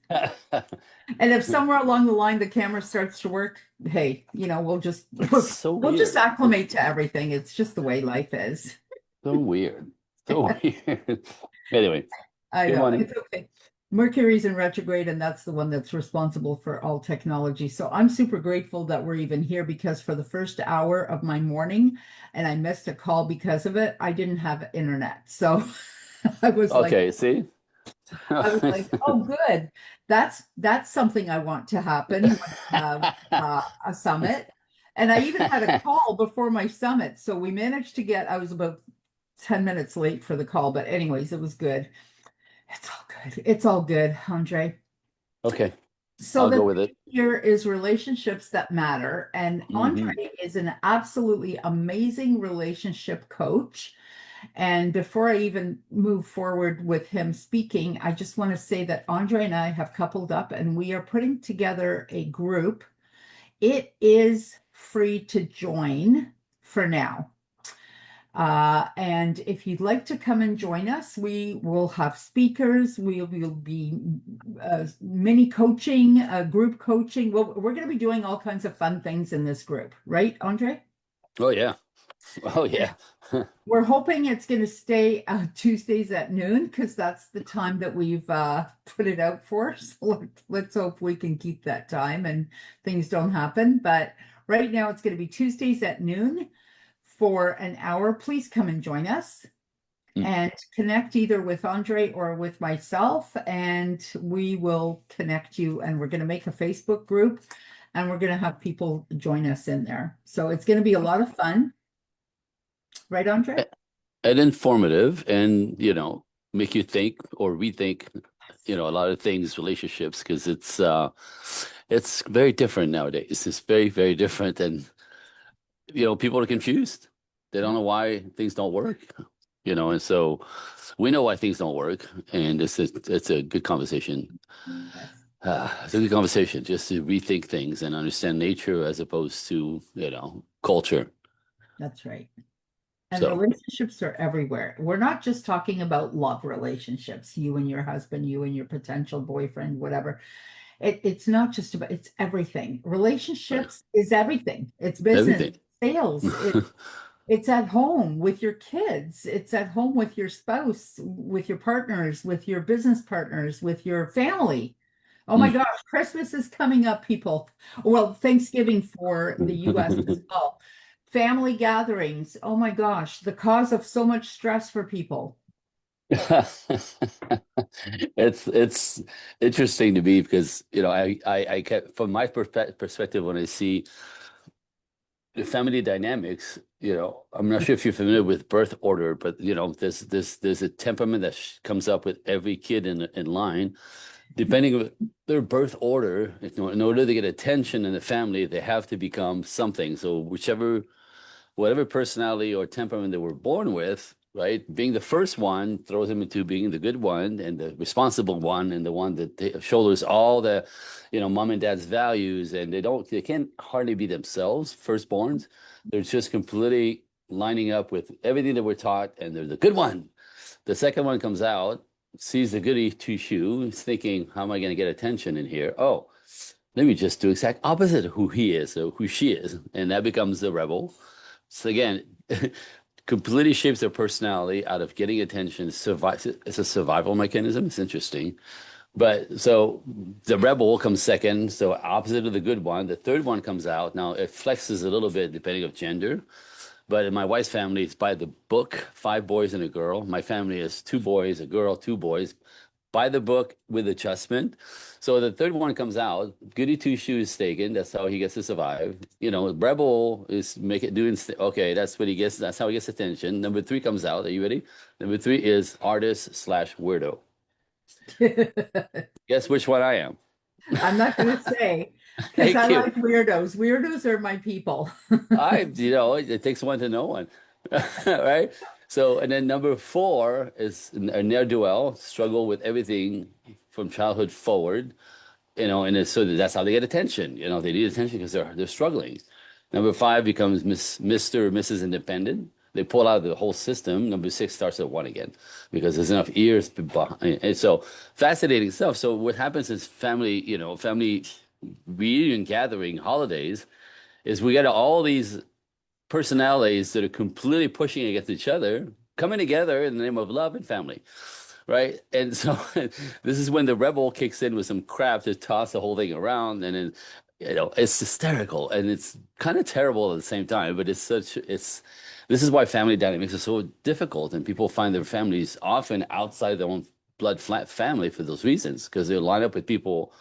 And if somewhere along the line the camera starts to work, hey, we'll just It's so we'll just weird. acclimate to everything. It's just the way life is. So weird. So weird. Anyway, I good know. morning. It's okay. Mercury's in retrograde, and that's the one that's responsible for all technology. So I'm super grateful that we're even here because for the first hour of my morning, and I missed a call because of it, I didn't have internet. So I was like, Okay, see? oh, good. That's something I want to happen when I have a summit. And I even had a call before my summit. So we managed to I was about 10 minutes late for the call, but anyways, it was good. It's all good. It's all good, Andre. Okay, So I'll the go thing with it. here is relationships that matter. And Andre Hmm. is an absolutely amazing relationship coach. And before I even move forward with him speaking, I just want to say that Andre and I have coupled up and we are putting together a group. It is free to join for now. And if you'd like to come and join us, we will have speakers. We will be mini coaching, group coaching. Well, we're going to be doing all kinds of fun things in this group, right, Andre? Oh yeah. Oh yeah. We're hoping it's going to stay Tuesdays at noon because that's the time that we've put it out for. So let's hope we can keep that time and things don't happen. But right now it's going to be Tuesdays at noon for an hour. Please come and join us Mm. and connect either with Andre or with myself, and we will connect you. And we're going to make a Facebook group and we're going to have people join us in there. So it's going to be a lot of fun, right, Andre? And informative and, make you think or rethink, a lot of things, relationships, because it's very different nowadays. It's very, very different. And, people are confused. They don't know why things don't work, and so we know why things don't work. And it's a good conversation. Yes, It's a good conversation just to rethink things and understand nature as opposed to, culture. that's right. And So, relationships are everywhere. We're not just talking about love relationships, you and your husband, you and your potential boyfriend, whatever. It's not just about, it's everything. right. Relationships is everything. It's business, Everything. sales, it's at home with your kids, it's at home with your spouse, with your partners, with your business partners, with your family. Oh my Mm. gosh, Christmas is coming up, people. Well, Thanksgiving for the US as well. Family gatherings. Oh my gosh, the cause of so much stress for people. It's interesting to me because I kept from my perspective when I see the family dynamics, I'm not sure if you're familiar with birth order, but there's a temperament that comes up with every kid in line. Depending on their birth order, in order to get attention in the family, they have to become something. So whatever personality or temperament they were born with, right? Being the first one throws them into being the good one and the responsible one and the one that shoulders all the, mom and dad's values, and they can't hardly be themselves, firstborns. They're just completely lining up with everything that we're taught, and they're the good one. The second one comes out, sees the goody two shoes, thinking, how am I going to get attention in here? Oh, let me just do exact opposite of who he is or who she is. And that becomes the rebel. So again, completely shapes their personality out of getting attention. Survive. It's a survival mechanism. It's interesting. But so the rebel comes second, so opposite of the good one. The third one comes out. Now it flexes a little bit depending of gender. But in my wife's family, it's by the book, five boys and a girl. My family is two boys, a girl, two boys, by the book with adjustment. So the third one comes out, goody two shoes taken. That's how he gets to survive. Rebel is make it doing. Okay, that's what he gets. That's how he gets attention. Number three comes out. Are you ready? Number three is artist slash weirdo. Guess which one I am? I'm not going to say because I Thank you. like weirdos. Weirdos are my people. It takes one to know one, right? So, and then number four is a ne'er-do-well, struggle with everything from childhood forward, so that's how they get attention. They need attention because they're struggling. Number five becomes Mr. or Mrs. Independent. they pull out the whole system. Number six starts at one again because there's enough ears behind. And so fascinating stuff. So what happens is family reunion gathering holidays is we got all these personalities that are completely pushing against each other, coming together in the name of love and family, right? And so this is when the rebel kicks in with some crap to toss the whole thing around, and then it's hysterical and it's kind of terrible at the same time. But it's this is why family dynamics are so difficult, and people find their families often outside their own blood flat family for those reasons because they line up with people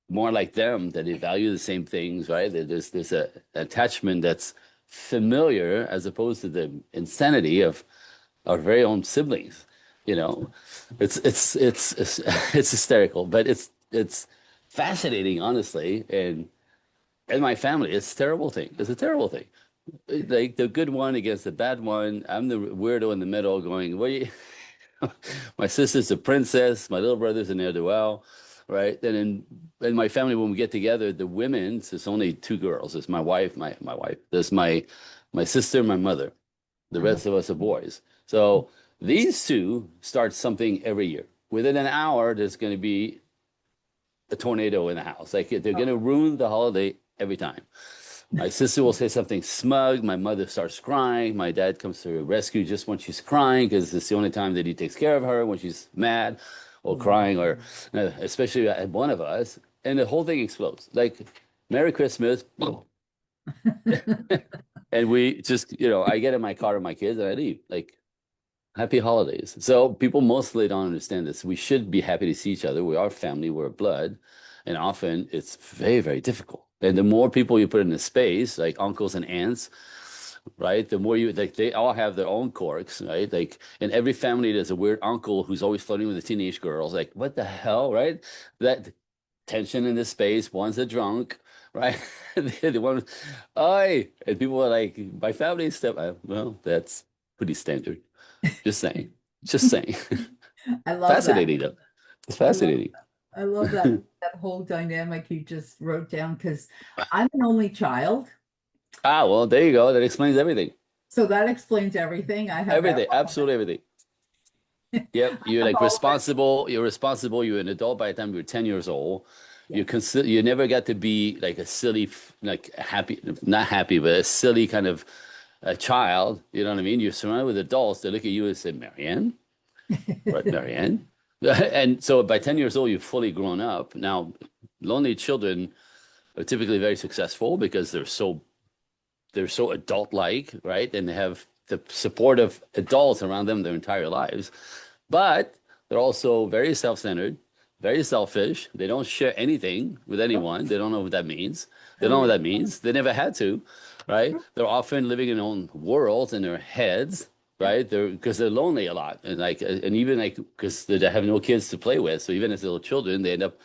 more like them, that they value the same things, right? There's a attachment that's familiar as opposed to the insanity of our very own siblings. It's hysterical, but it's fascinating, honestly. And my family, it's a terrible thing. It's a terrible thing. Like the good one against the bad one. I'm the weirdo in the middle going, what are you? My sister's a princess, my little brother's an ne'er-do-well, right? And in my family, when we get together, the women's, it's only two girls. It's my wife, my wife. There's my sister, my mother. The rest of us are boys. So these two start something every year. Within an hour, there's going to be a tornado in the house. Like they're going to ruin the holiday every time. My sister will say something smug. My mother starts crying. My dad comes to her rescue just when she's crying because it's the only time that he takes care of her when she's mad or crying, or especially at one of us. And the whole thing explodes. Like, Merry Christmas. And we just, I get in my car with my kids and I leave. Like, happy holidays. So people mostly don't understand this. We should be happy to see each other. We are family, we're blood. And often it's very, very difficult. And the more people you put in a space, like uncles and aunts, right? The more they all have their own quirks, right? Like in every family, there's a weird uncle who's always flirting with the teenage girls. Like, what the hell, right? That tension in the space. One's a drunk, right? The one, oi, and people are like, my family stuff. Well, that's pretty standard. Just saying. Just saying. I love that. Fascinating, though. It's I love fascinating. I love that whole dynamic you just wrote down because I'm an only child. Well, there you go. That explains everything. So that explains everything. I have that. Everything. Absolutely everything. Yep. You're like responsible. You're responsible. You're an adult by the time you're 10 years old. Yeah. You never got to be like a silly, like happy, not happy, but a silly kind of a child. You know what I mean? You're surrounded with adults. They look at you and say, Marianne? What, Marianne? And so by 10 years old, you've fully grown up. Now, lonely children are typically very successful because they're so adult-like, right? And they have the support of adults around them their entire lives. But they're also very self-centered, very selfish. They don't share anything with anyone. They don't know what that means. They don't know what that means. They never had to, right? They're often living in their own worlds in their heads, right? Because they're lonely a lot, and even because they have no kids to play with. So even as little children, they end up,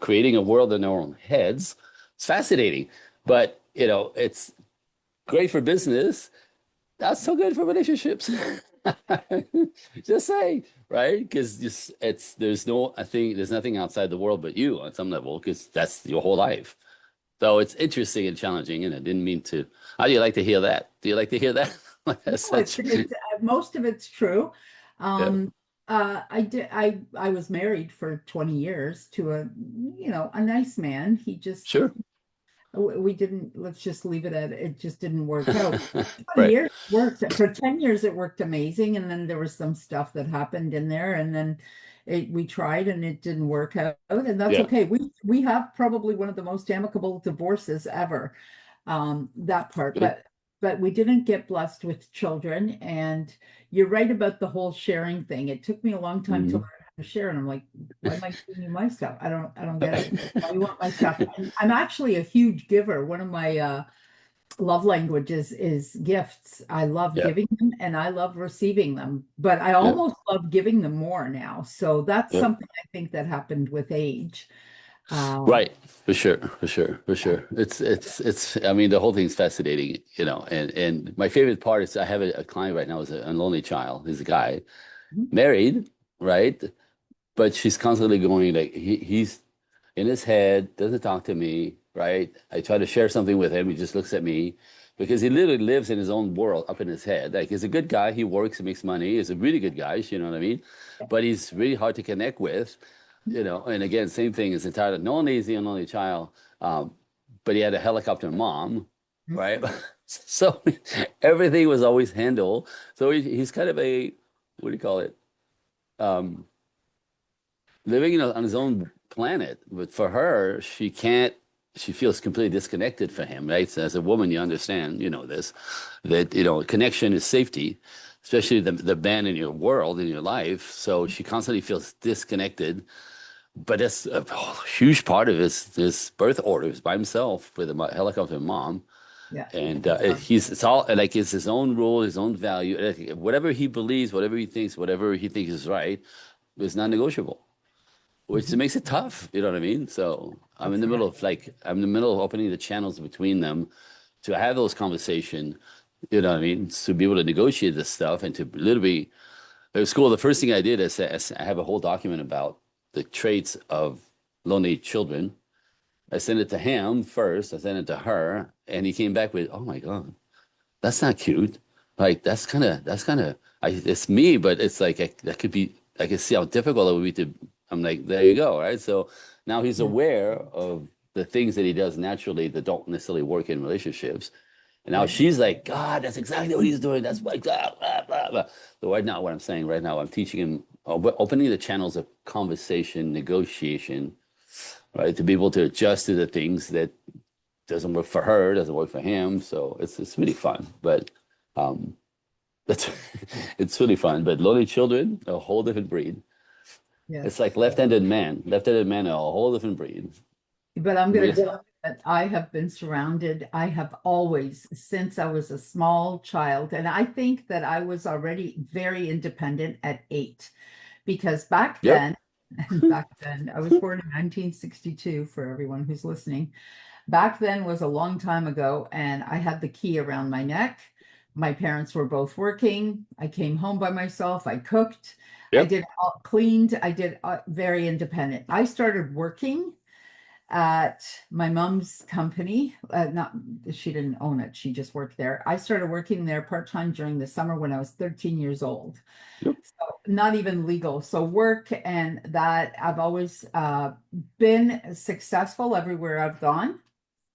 creating a world in their own heads. It's fascinating, but it's great for business. Not so good for relationships. Just saying, right? Because there's nothing outside the world but you on some level, because that's your whole life. So it's interesting and challenging, and I didn't mean to. How do you like to hear that? Do you like to hear that? No, most of it's true. Yeah. I was married for 20 years to a nice man. He just Sure. we didn't, let's just leave it at it just didn't work out. 20 Right. years worked. For 10 years it worked amazing, and then there was some stuff that happened in there, and then we tried and it didn't work out, and that's Yeah. okay. We have probably one of the most amicable divorces ever. That part, Good. but we didn't get blessed with children. And you're right about the whole sharing thing. It took me a long time to Mhm. learn how to share, and I'm like, why am I giving you my stuff? I don't get it. Why you want my stuff? And I'm actually a huge giver. One of my love languages is gifts. I love Yeah. giving them and I love receiving them, but I Yeah. almost love giving them more now. So that's Yeah. something I think that happened with age. Right. For sure. For sure. For sure. It's, I mean, the whole thing's fascinating, and my favorite part is I have a client right now who's a lonely child. He's a guy married, right? But she's constantly going like, he's in his head, doesn't talk to me, right? I try to share something with him. He just looks at me. because he literally lives in his own world up in his head. Like he's a good guy, he works, he makes money, he's a really good guy, you know what I mean? But he's really hard to connect with, and again, same thing is entitled, not only is he an only child, but he had a helicopter mom, right? So everything was always handled. So he's kind of a, what do you call it? Um, living on his own planet. But for her, she feels completely disconnected for him, right? So as a woman, you understand, this, that, connection is safety, especially the man in your world, in your life. So she constantly feels disconnected. But that's a huge part of his birth orders by himself with a helicopter mom. Yeah. And it's all like it's his own rule, his own value. Whatever he believes, whatever he thinks is right, is non-negotiable, which Mhm. makes it tough. You know what I mean? So That's right. I'm in the middle of opening the channels between them to have those conversations. You know what I mean? To be able to negotiate this stuff and to literally, at school, the first thing I did is I have a whole document about the traits of lonely children. I sent it to him first. I sent it to her, and he came back with, "Oh my God, that's not cute. Like it's me, but it's like that could be. I can see how difficult it would be to." I'm like, there you go, right? So now he's Yeah. aware of the things that he does naturally that don't necessarily work in relationships. And now Right. she's like, God, that's exactly what he's doing. That's like blah, blah, blah, blah. So right now, what I'm saying right now, I'm teaching him, opening the channels of conversation, negotiation, right, to be able to adjust to the things that doesn't work for her, doesn't work for him. So it's really fun. But um, that's it's really fun. But lonely children, a whole different breed. It's Yes. like left-handed man, a whole different breed. But I'm going to Yes. tell you that I have been surrounded. I have always, since I was a small child, and I think that I was already very independent at 8, because back Yep. then, and back then, I was born in 1962 for everyone who's listening. Back then was a long time ago, and I had the key around my neck. My parents were both working. I came home by myself. I cooked. I Yep. did all, cleaned. I did very independent. I started working at my mom's company. Not she didn't own it; she just worked there. I started working there part time during the summer when I was 13 years old. Yep. So not even legal. So work and that I've always been successful everywhere I've gone.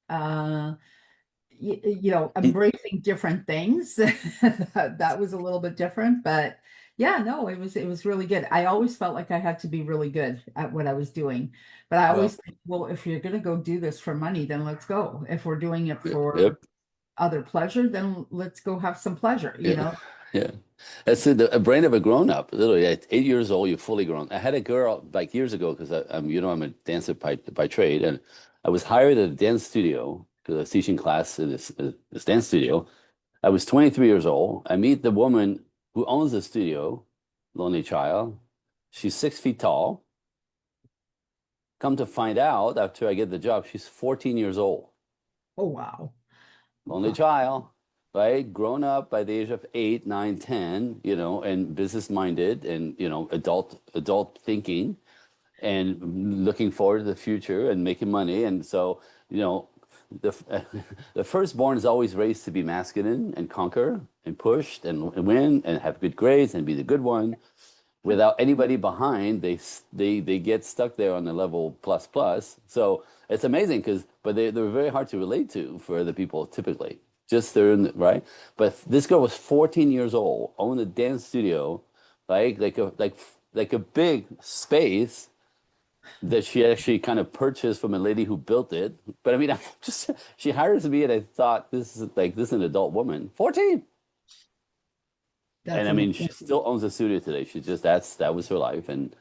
Uh, embracing different things. That was a little bit different, but yeah, no, it was really good. I always felt like I had to be really good at what I was doing, but I Well, always think, well, if you're going to go do this for money, then let's go. If we're doing it for yep. other pleasure, then let's go have some pleasure, you Yeah. know? Yeah. That's a brain of a grown up. Literally, at 8 years old, you're fully grown. I had a girl like years ago because I'm a dancer by trade, and I was hired at a dance studio because I was teaching class in this dance studio. I was 23 years old. I meet the woman who owns the studio, lonely child. She's 6 feet tall. Come to find out, after I get the job, she's 14 years old. Oh, wow. Only child, right? Grown up by the age of 8, 9, 10, and business minded and, adult thinking and looking forward to the future and making money. And so, the the firstborn is always raised to be masculine and conquer and push and win and have good grades and be the good one without anybody behind. They get stuck there on the level plus plus. So it's amazing but they're very hard to relate to for other people typically. Just they're in right. But this girl was 14 years old, owned a dance studio, like a big space that she actually kind of purchased from a lady who built it. But I mean, I just she hires me, and I thought this is an adult woman, 14. That's And I mean, she amazing. still owns a studio today. That was her life. And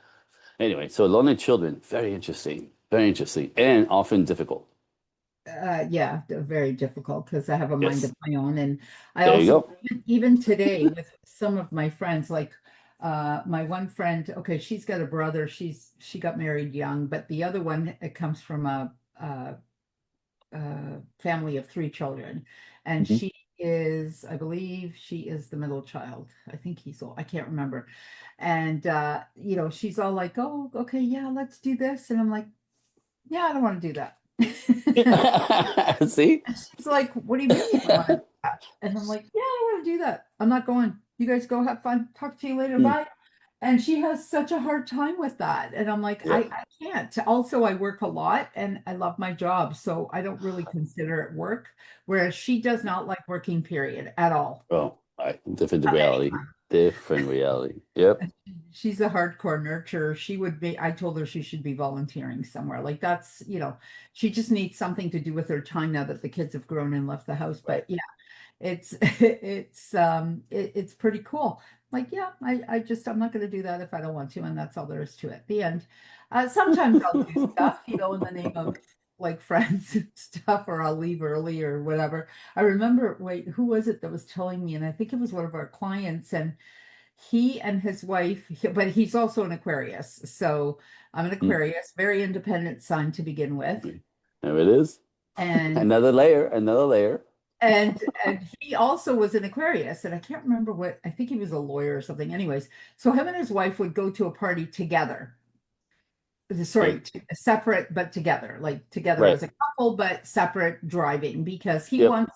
anyway, so lonely children, very interesting, and often difficult. Yeah, very difficult because I have a mind Yes, of my own. And I there you also, go. even today, with some of my friends, like my one friend, okay, she's got a brother, she got married young, but the other one, it comes from a family of 3 children. And Mhm. she is, I believe she is the middle child. I think he's old, I can't remember. And she's all like, oh, okay, yeah, let's do this. And I'm like, yeah, I don't want to do that. See, She's like, what do you mean you don't want to? And I'm like, yeah, I want to do that. I'm not going. You guys go have fun. Talk to you later. Hmm. Bye. And she has such a hard time with that. And I'm like, Yeah. I can't. Also, I work a lot and I love my job. So I don't really consider it work. Whereas she does not like working, period, at all. Oh, different reality. Different reality. Yep. She's a hardcore nurturer. She would be, I told her she should be volunteering somewhere. Like that's, she just needs something to do with her time now that the kids have grown and left the house. Right. But yeah, it's pretty cool. Like, yeah, I'm not going to do that if I don't want to, and that's all there is to it. The end. Sometimes I'll do stuff, in the name of like friends and stuff, or I'll leave early or whatever. I remember, wait, who was it that was telling me? And I think it was one of our clients, and he and his wife, but he's also an Aquarius. So I'm an Hmm. Aquarius, very independent sign to begin with. There it is. And Another layer, another layer. and he also was an Aquarius, and I can't remember what, I think he was a lawyer or something. Anyways, so him and his wife would go to a party together. Right. Sorry, separate but together, like together Right. as a couple, but separate driving because Yep.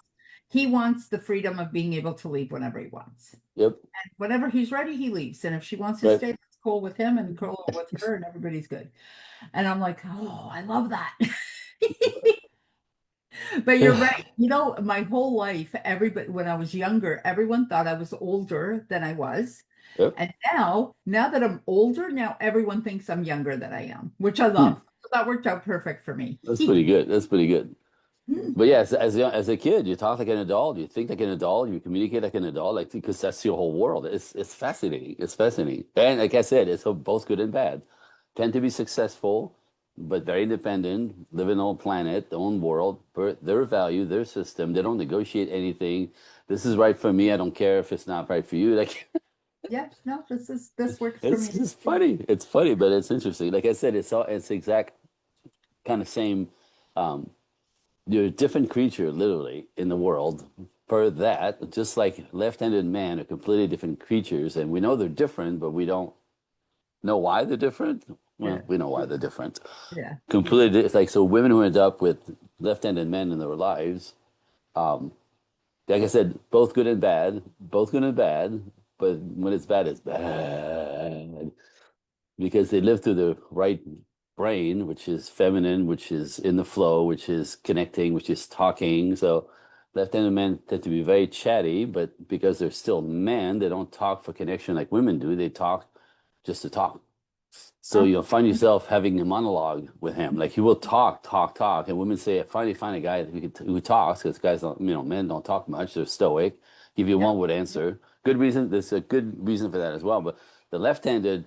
he wants the freedom of being able to leave whenever he wants. Yep. Whenever he's ready, he leaves. And if she wants to Right. stay, that's cool with him and cool with her, and everybody's good. And I'm like, oh, I love that. But you're right. My whole life, everybody, when I was younger, everyone thought I was older than I was. Yep. And now that I'm older, now everyone thinks I'm younger than I am, which I Hmm. love. So that worked out perfect for me. That's pretty good. That's pretty good. But yeah, as a kid, you talk like an adult, you think like an adult, you communicate like an adult, like because that's your whole world. It's fascinating. It's fascinating. And like I said, it's both good and bad. Tend to be successful, but very independent, live in their own planet, their own world, their value, their system. They don't negotiate anything. This is right for me. I don't care if it's not right for you. Like Yeah, no, this works for it's me. just funny. It's funny, but it's interesting. Like I said, it's exact kind of same. Um, You're a different creature, literally, in the world. Per that, just like left-handed man are completely different creatures, and we know they're different, but we don't know why they're different. Yeah, Well, we know why they're different. yeah. Completely, it's like so women who end up with left-handed men in their lives, um, like I said, both good and bad. But when it's bad because they live through the right brain, which is feminine, which is in the flow, which is connecting, which is talking. So left-handed men tend to be very chatty, but because they're still men, they don't talk for connection like women do. They talk just to talk. So Oh, you'll find yourself having a monologue with him. Like he will talk, talk, talk. And women say, finally find a guy who talks, because guys don't, men don't talk much. They're stoic. Give you yeah. one word answer. Good reason. There's a good reason for that as well. But the left-handed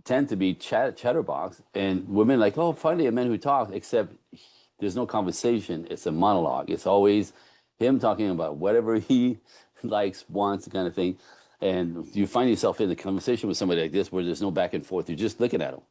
tend to be chatterbox, and women like, oh, finally a man who talks, except there's no conversation. It's a monologue. It's always him talking about whatever he likes, wants, kind of thing. And you find yourself in the conversation with somebody like this where there's no back and forth. You're just looking at them.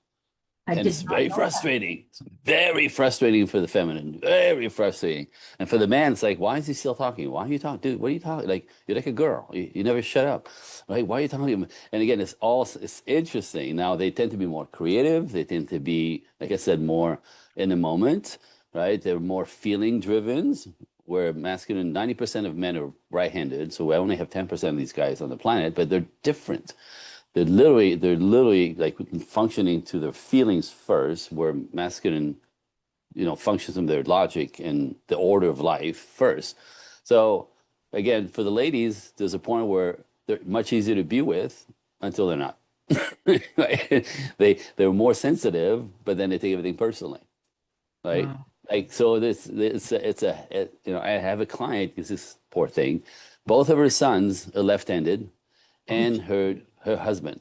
I And did it's not very know that. frustrating. It's very frustrating for the feminine. Very frustrating. And for the man, it's like, why is he still talking? Why are you talking? Dude, what are you talking? Like, you're like a girl. You never shut up. Right? Why are you talking? And again, it's interesting. Now, they tend to be more creative. They tend to be, like I said, more in the moment, right? They're more feeling driven, where masculine, 90% of men are right-handed. So we only have 10% of these guys on the planet, but they're different. They're literally like functioning to their feelings first, where masculine, functions from their logic and the order of life first. So again, for the ladies, there's a point where they're much easier to be with until they're not. Right? They're more sensitive, but then they take everything personally, right? Wow. Like so, I have a client. This poor thing. Both of her sons are left-handed, Oh, and her husband.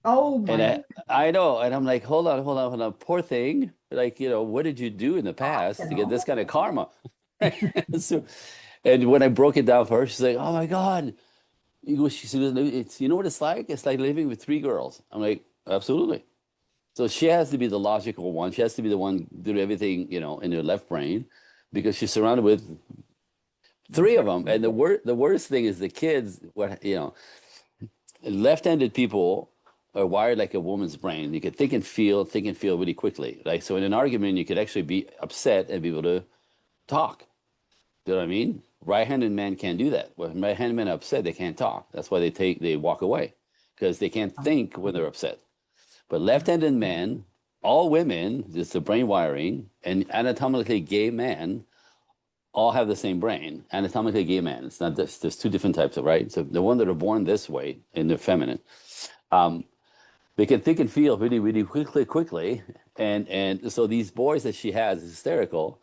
oh And my I know, and I'm like, hold on, hold on, hold on, poor thing. Like, what did you do in the God, past to get this kind of karma? So, and when I broke it down for her, she's like, oh my God. She said, it's, you know what it's like? It's like living with three girls. I'm like, absolutely. So she has to be the logical one. She has to be the one doing everything, in her left brain because she's surrounded with three of them. And the worst thing is the kids, left-handed people are wired like a woman's brain. You can think and feel really quickly. Like so, in an argument, you could actually be upset and be able to talk. You know what I mean? Right-handed men can't do that. When right-handed men are upset, they can't talk. That's why they walk away because they can't think when they're upset. But left-handed men, all women, just the brain wiring, and anatomically gay men all have the same brain. Anatomically gay men. It's not just there's two different types of right. So the one that are born this way and they're feminine, um, they can think and feel really, really quickly. And so these boys that she has is hysterical.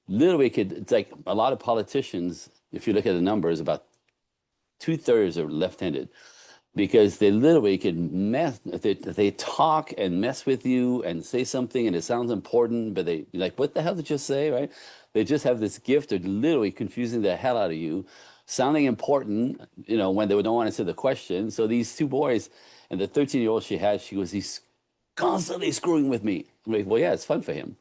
Literally, could it's like a lot of politicians. If you look at the numbers, about two-thirds are left-handed because they literally can mess they talk and mess with you and say something and it sounds important, but they like, what the hell did you say, right? They just have this gift of literally confusing the hell out of you, sounding important, when they don't want to answer the question. So these two boys and the 13-year-old she had, she was he's constantly screwing with me. I'm like, well, yeah, it's fun for him.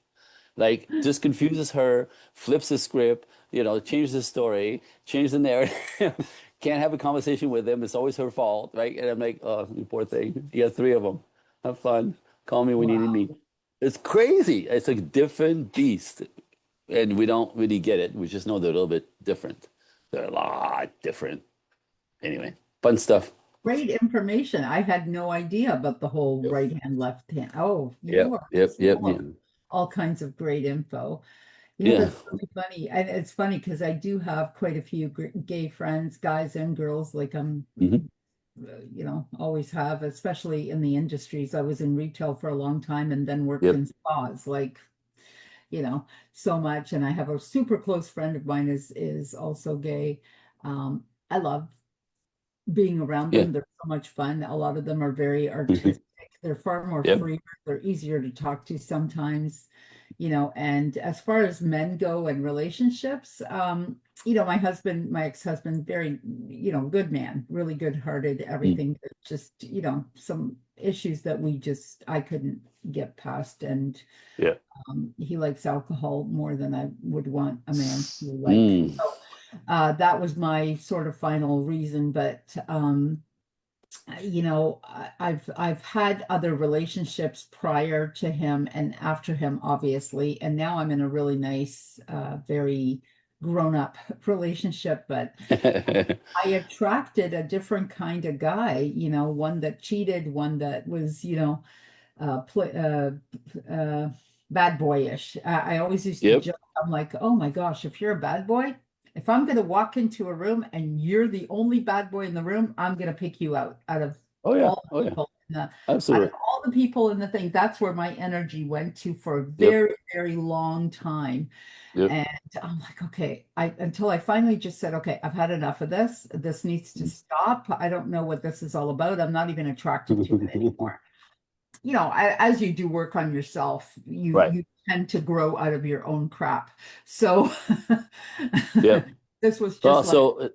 Like, just confuses her, flips the script, changes the story, changes the narrative. Can't have a conversation with them. It's always her fault, right? And I'm like, oh, you poor thing. You got three of them. Have fun. Call me when you need me. Wow. It's crazy. It's a different beast. And we don't really get it. We just know they're a little bit different. They're a lot different. Anyway, fun stuff. Great information. I had no idea about the whole Yep. right hand, left hand. Oh, you Yep. are Yep. Yep. full of all kinds of great info. Yeah. That's really funny. And it's funny because I do have quite a few gay friends, guys and girls, like I'm, Hmm. always have, especially in the industries. I was in retail for a long time and then worked Yep. in spas, like, you know, so much. And I have a super close friend of mine is also gay. I love being around Yeah. them. They're so much fun. A lot of them are very Hmm. artistic. They're far more Yep. free. They're easier to talk to sometimes, and as far as men go and relationships, my ex-husband, very, good man, really good-hearted, Mm. everything. Just, some issues that I couldn't get past. And Yeah. he likes alcohol more than I would want a man to like. Mm. That was my sort of final reason. But I've had other relationships prior to him and after him, obviously, and now I'm in a really nice, very grown-up relationship. But I attracted a different kind of guy, one that cheated, one that was, play, bad boyish. I always used to Yep. joke, I'm like, oh my gosh, if you're a bad boy, if I'm going to walk into a room and you're the only bad boy in the room, I'm going to pick you out of Oh yeah. all Oh the yeah. people in the out of Absolutely. all the people in the thing. That's where my energy went to for a Yep. very, very long time. Yep. And I'm like, okay, until I finally just said, okay, I've had enough of this. This needs to stop. I don't know what this is all about. I'm not even attracted to it anymore. As you do work on yourself, you Right. you tend to grow out of your own crap. So Yep. this was Well, just like so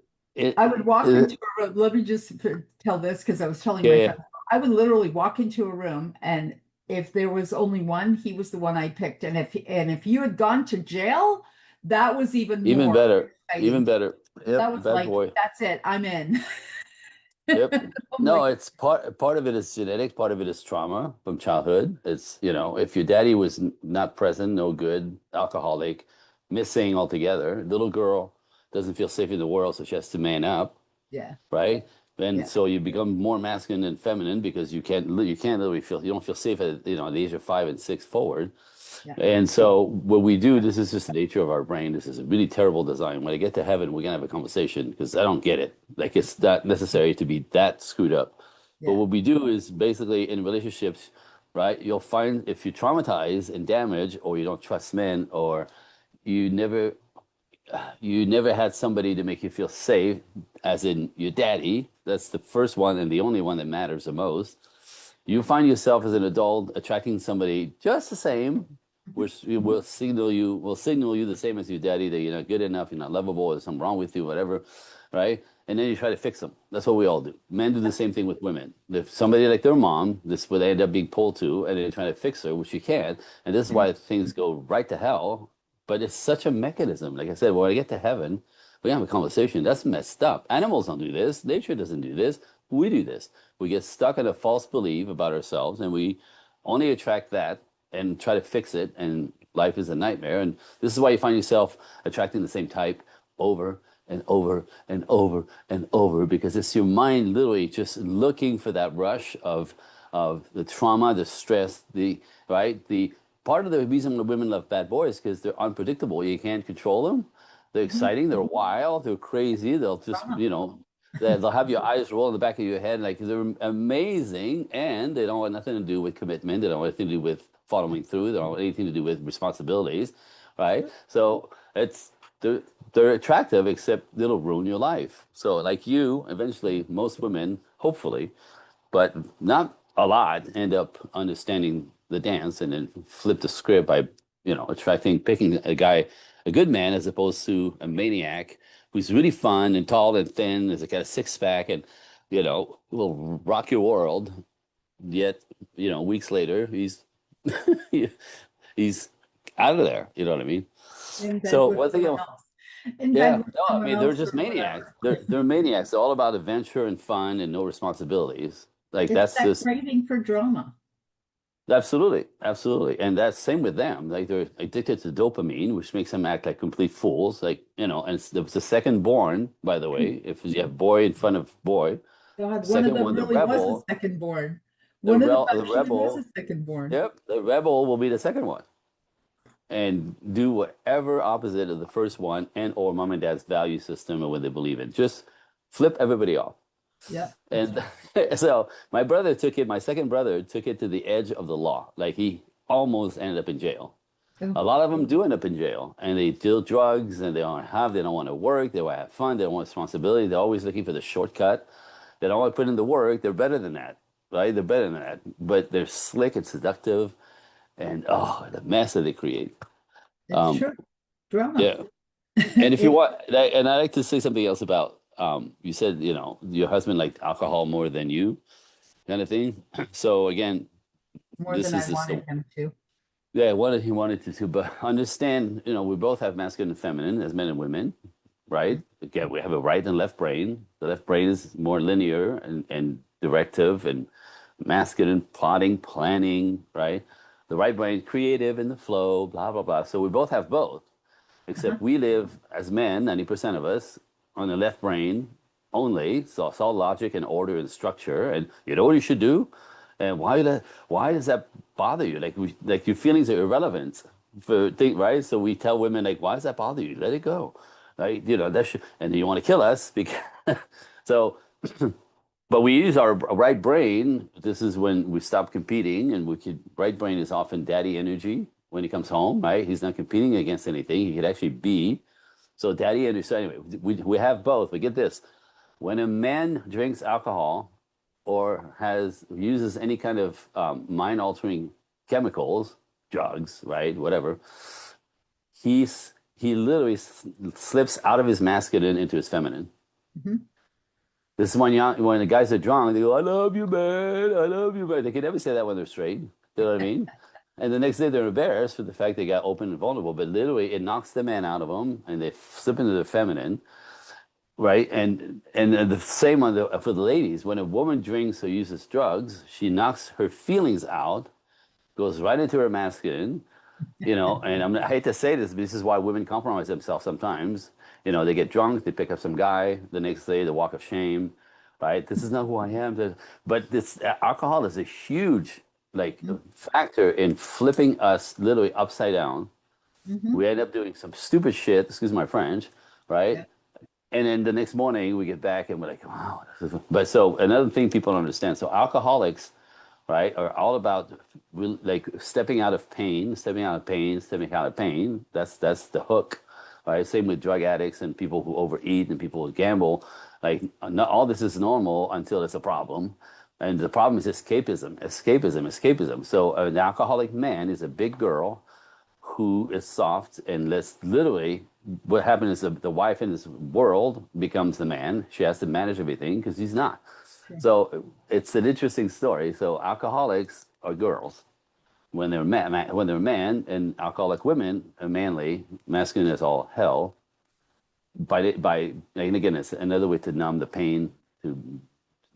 I would walk it into a room. Let me just tell this because I was telling yeah, my yeah. friend, I would literally walk into a room, and if there was only one, he was the one I picked. And if you had gone to jail, that was even Even more better. Even exciting. better. Yep. That was Bad like, boy. that's it, I'm in. Yep. I'm No, like, it's part of it is genetics, part of it is trauma from childhood. It's, if your daddy was not present, no good, alcoholic, missing altogether, little girl doesn't feel safe in the world, so she has to man up, yeah, right? And yeah, so you become more masculine than feminine because you can't literally feel you don't feel safe at the age of 5 and 6 forward. yeah, And so what we do, this is just the nature of our brain. This is a really terrible design. When I get to heaven, we're gonna have a conversation because I don't get it. Like it's not necessary to be that screwed up. But yeah. what we do is basically in relationships, right? You'll find if you traumatize and damage, or you don't trust men, or you never you never had somebody to make you feel safe, as in your daddy. That's the first one and the only one that matters the most. You find yourself as an adult attracting somebody just the same, which will signal you the same as your daddy that you're not good enough, you're not lovable, there's something wrong with you, whatever, right? And then you try to fix them. That's what we all do. Men do the same thing with women. If somebody like their mom, this would end up being pulled to, and they're trying to fix her, which you can't. And this is why things go right to hell. But it's such a mechanism. Like I said, when I get to heaven, we have a conversation. That's messed up. Animals don't do this. Nature doesn't do this. We do this. We get stuck in a false belief about ourselves, and we only attract that and try to fix it. And life is a nightmare. And this is why you find yourself attracting the same type over and over and over and over, because it's your mind literally just looking for that rush of the trauma, the stress, the right, the part of the reason why women love bad boys because they're unpredictable. You can't control them. They're Mhm. exciting. They're wild. They're crazy. They'll just, Drama. they'll have your eyes roll in the back of your head. Like they're amazing, and they don't have nothing to do with commitment. They don't have anything to do with following through. They don't have anything to do with responsibilities, right? So it's they're they're attractive, except it'll ruin your life. So like you, eventually, most women, hopefully, but not a lot, end up understanding the dance and then flip the script by, picking a guy, a good man, as opposed to a maniac who's really fun and tall and thin, has got a six pack and, will rock your world. Yet, weeks later, he's out of there. You know what I mean? In bed So with one thing, someone else. In bed yeah, with no, I someone mean they're else just or maniacs. whatever. They're maniacs. They're all about adventure and fun and no responsibilities. Like It's that's that just craving for drama. absolutely, absolutely, and that's same with them. Like they're addicted to dopamine, which makes them act like complete fools. Like and it's the second born, by the way. If you have boy in front of boy, God, one of second them one, the really was a rebel, second born. the One of the rel, the mothers really was a rebel. second born. Yep, the rebel will be the second one and do whatever opposite of the first one and or mom and dad's value system or what they believe in. Just flip everybody off. Yep, that's And so my second brother took it to the edge of the law. Like he almost ended up in jail. right. A lot of them do end up in jail and they deal drugs and they don't want to work. They want to have fun. They don't want responsibility. They're always looking for the shortcut. They don't want to put in the work. They're better than that, right? They're better than that, but they're slick and seductive and the mess that they create. It's Um, true. Drama. yeah. And if you want, and I like to say something else about, you said, your husband liked alcohol more than you, kind of thing. So again, More this than I is just, wanted him to. yeah, what he wanted to, but understand, we both have masculine and feminine as men and women, right? Again, we have a right and left brain. The left brain is more linear and directive and masculine, plotting, planning, right? The right brain, creative in the flow, blah, blah, blah. So we both have both. Uh-huh. Except we live as men, 90% of us, on the left brain only. So it's all logic and order and structure. And you know what you should do? And why does that bother you? Like your feelings are irrelevant right? So we tell women like, why does that bother you? Let it go. Right? And you want to kill us because so but we use our right brain. This is when we stop competing, and right brain is often daddy energy when he comes home, right? He's not competing against anything. He could actually be. So daddy energy. So anyway, we have both. But get this: when a man drinks alcohol or uses any kind of mind altering chemicals, drugs, right, whatever, he literally slips out of his masculine into his feminine. Mhm. This is when the guys are drunk, they go, "I love you, man. I love you, man." They can never say that when they're straight. You know what I mean? And the next day they're embarrassed for the fact they got open and vulnerable. But literally, it knocks the man out of them, and they slip into the feminine, right? And the same for the ladies. When a woman drinks or uses drugs, she knocks her feelings out, goes right into her masculine, and I hate to say this, but this is why women compromise themselves sometimes. They get drunk, they pick up some guy, the next day, the walk of shame, right? This is not who I am. But this alcohol is a huge factor in flipping us literally upside down. Mhm. We end up doing some stupid shit, excuse my French, right? Yeah. And then the next morning we get back and we're like, wow. But so another thing people don't understand. So alcoholics, right, are all about like stepping out of pain, stepping out of pain, stepping out of pain. That's the hook, right? Same with drug addicts and people who overeat and people who gamble. Like not all this is normal until it's a problem. And the problem is escapism, escapism, escapism. So an alcoholic man is a big girl who is soft and literally what happens is the wife in this world becomes the man. She has to manage everything because he's not. Sure. So it's an interesting story. So alcoholics are girls when they're when they're man, and alcoholic women are manly. Masculine is all hell. And again, it's another way to numb the pain, to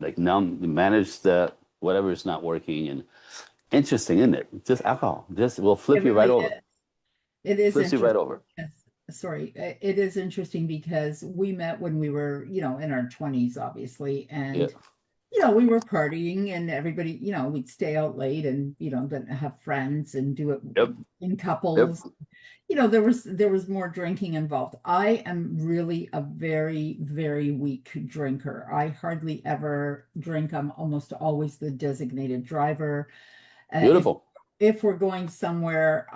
manage the whatever is not working. And interesting, isn't it? Just alcohol just will It flip you right really over. is. It is Flips you right interesting. over. Yes. Sorry, it is interesting because we met when we were, in our 20s, obviously, Yeah. and we were partying and everybody, we'd stay out late and, then have friends and do it Yep. in Yep. couples. There was more drinking involved. I am really a very, very weak drinker. I hardly ever drink. I'm almost always the designated driver. If Beautiful. if we're going somewhere,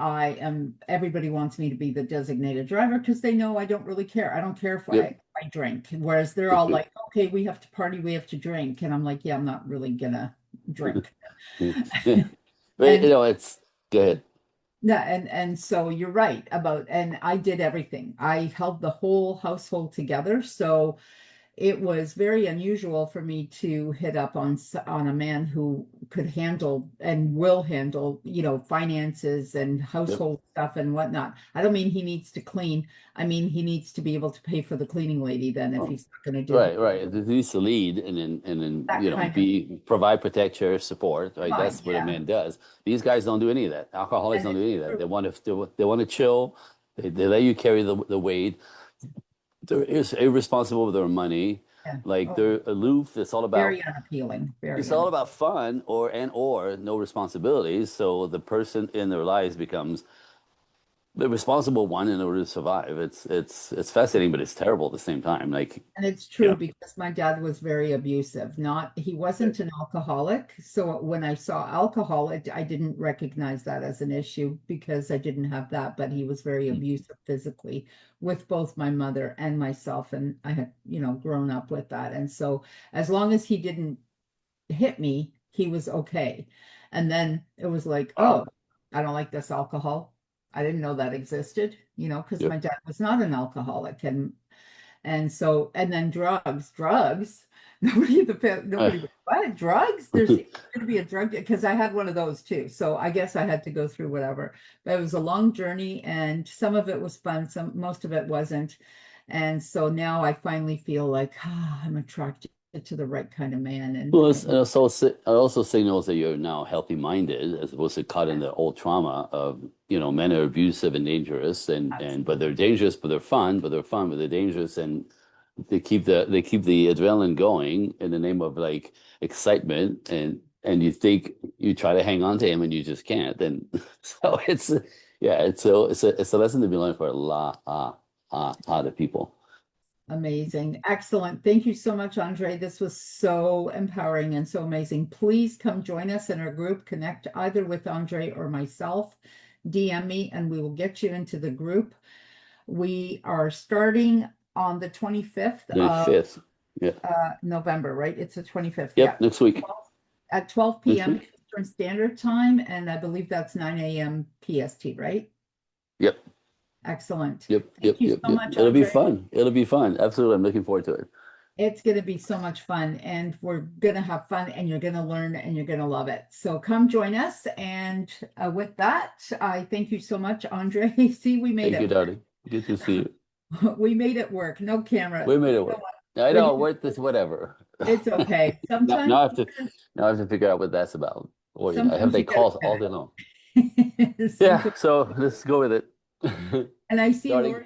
everybody wants me to be the designated driver because they know I don't really care. I don't care if Yep. I drink. Whereas they're all like, okay, we have to party, we have to drink. And I'm like, yeah, I'm not really gonna drink. Yeah. But And it's good. yeah, and so you're right about, and I did everything. I held the whole household together. So it was very unusual for me to hit up on a man who could handle and will handle, finances and Yep. household stuff and whatnot. I don't mean he needs to clean. I mean he needs to be able to pay for the cleaning lady then if Oh, he's not going to do right, right. It needs to lead and then that kind of be provide, protect, share, support. Right. fine. That's what a Yeah. man does. These guys don't do any of that. Alcoholics And don't do it's any of that. true. They want to chill. They let you carry the weight. They're irresponsible with their money. Yeah. Like Oh, they're aloof. very unappealing. Very It's all unappealing. about fun or no responsibilities. So the person in their lives becomes the responsible one in order to survive. It's fascinating, but it's terrible at the same time. Like, And it's you true know, because my dad was very abusive. He wasn't an alcoholic. So when I saw alcohol, I didn't recognize that as an issue because I didn't have that, but he was very abusive physically with both my mother and myself. And I had, grown up with that. And so as long as he didn't hit me, he was okay. And then it was like, wow. oh, I don't like this alcohol. I didn't know that existed, because Yep. my dad was not an alcoholic. And then drugs. Nobody would, what, drugs? There's going to be a drug because I had one of those too. So I guess I had to go through whatever. But it was a long journey and some of it was fun, most of it wasn't. And so now I finally feel like I'm attracted to the right kind of man. Well, And it also signals that you're now healthy-minded as opposed to caught in the old trauma of, men are abusive and dangerous and but they're dangerous, but they're fun, but they're dangerous and they keep the adrenaline going in the name of like excitement and you think you try to hang on to him and you just can't. And so it's a lesson to be learned for a lot of people. amazing. Excellent. Thank you so much, Andre. This was so empowering and so amazing. Please come join us in our group. Connect either with Andre or myself. DM me and we will get you into the group. We are starting on the 25th The of fifth. Yeah. November, right? It's the 25th. Yeah. Yep. Next week. At 12 Next p.m. week. Eastern Standard Time. And I believe that's 9 a.m. PST, right? Yep. Excellent. Yep, Thank yep, you yep, so yep. much, It'll be Andre. fun. It'll be fun. Absolutely. I'm looking forward to it. It's going to be so much fun, and we're going to have fun, and you're going to learn, and you're going to love it. So come join us. And with that, I thank you so much, Andre. See, we made Thank you, it Dottie. Good to see you. work. We made it work. No camera. We made it You know work. what? I When know, you, worth this, whatever. it's okay. Now, Sometimes, now I have to now I have to figure out what that's about. Or I have sometimes they you got calls all day long. to Yeah, pivot. so let's go with it. And I see Dottie. Lori.